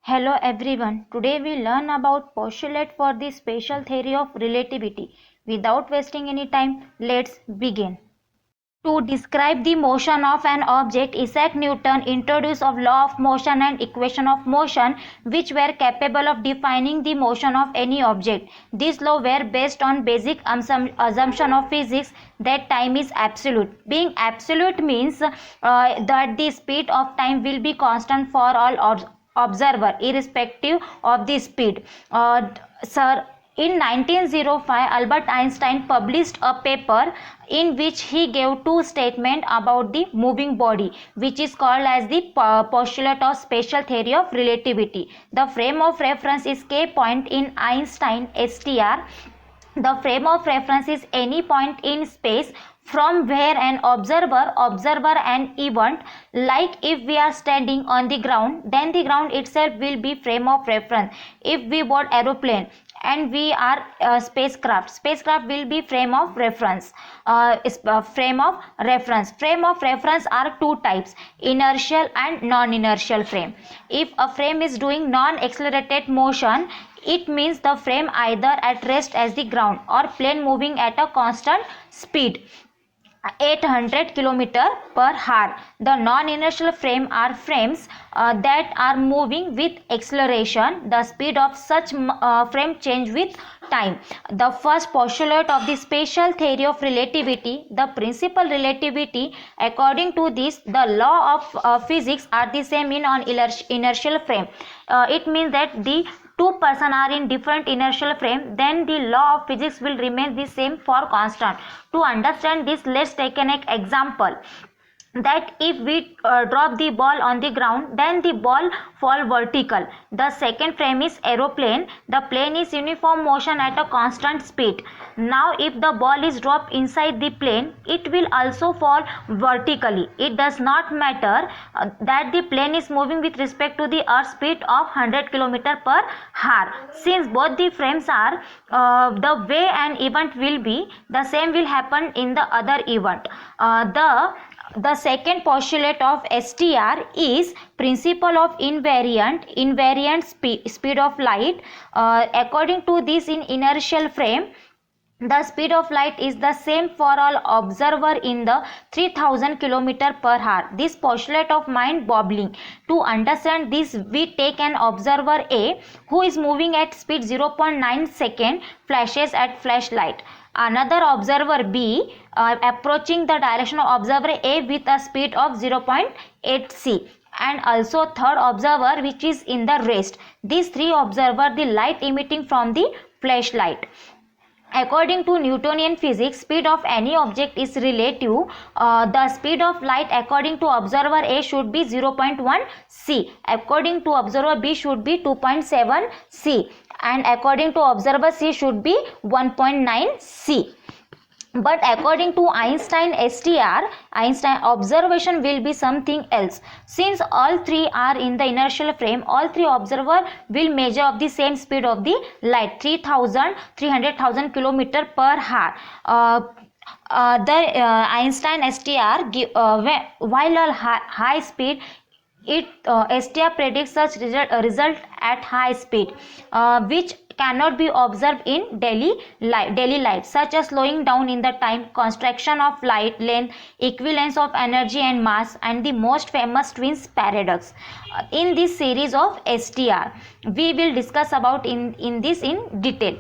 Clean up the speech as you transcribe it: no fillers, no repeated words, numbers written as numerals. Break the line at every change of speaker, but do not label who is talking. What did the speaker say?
Hello everyone. Today we learn about postulate for the special theory of relativity. Without wasting any time, let's begin. To describe the motion of an object, Isaac Newton introduced a law of motion and equation of motion which were capable of defining the motion of any object. These laws were based on basic assumption of physics that time is absolute. Being absolute means that the speed of time will be constant for all observer irrespective of the speed. Sir, in 1905, Albert Einstein published a paper in which he gave two statements about the moving body, which is called as the postulate of special theory of relativity. The frame of reference is K point in Einstein STR. The frame of reference is any point in space from where an observer an event. Like if we are standing on the ground, then the ground itself will be frame of reference. If we board aeroplane and we are spacecraft will be frame of reference. Frame of reference are two types: inertial and non-inertial frame. If a frame is doing non-accelerated motion, it means the frame either at rest as the ground or plane moving at a constant speed 800 km per hour. The non-inertial frame are frames that are moving with acceleration. The speed of such frame change with time. The first postulate of the special theory of relativity, the principal relativity. According to this, the law of physics are the same in inertial frame. It means that the two persons are in different inertial frame, then the law of physics will remain the same for constant. To understand this, let's take an example that if we drop the ball on the ground, then the ball fall vertical. The second frame is aeroplane. The plane is uniform motion at a constant speed. Now if the ball is dropped inside the plane, it will also fall vertically. It does not matter that the plane is moving with respect to the earth speed of 100 km per hour. Since both the frames are the way an event will be, the same will happen in the other event. The second postulate of STR is principle of invariant speed of light. According to this, in inertial frame, the speed of light is the same for all observer in the 3000 km per hour. This postulate of mind-boggling. To understand this, we take an observer A who is moving at speed 0.9 second, flashes at flashlight. Another observer B approaching the direction of observer A with a speed of 0.8 c, and also third observer which is in the rest. These three observer the light emitting from the flashlight. According to Newtonian physics, speed of any object is relative. The speed of light according to observer A should be 0.1 c. According to observer B should be 2.7 c. And according to observer C should be 1.9 c. But according to Einstein STR, Einstein observation will be something else. Since all three are in the inertial frame, all three observer will measure of the same speed of the light, 300,000 km per hour. Einstein STR while a high speed, STR predicts such result at high speed, which cannot be observed in daily life, such as slowing down in the time, contraction of light length, equivalence of energy and mass, and the most famous twins paradox. In this series of STR, we will discuss about in this in detail.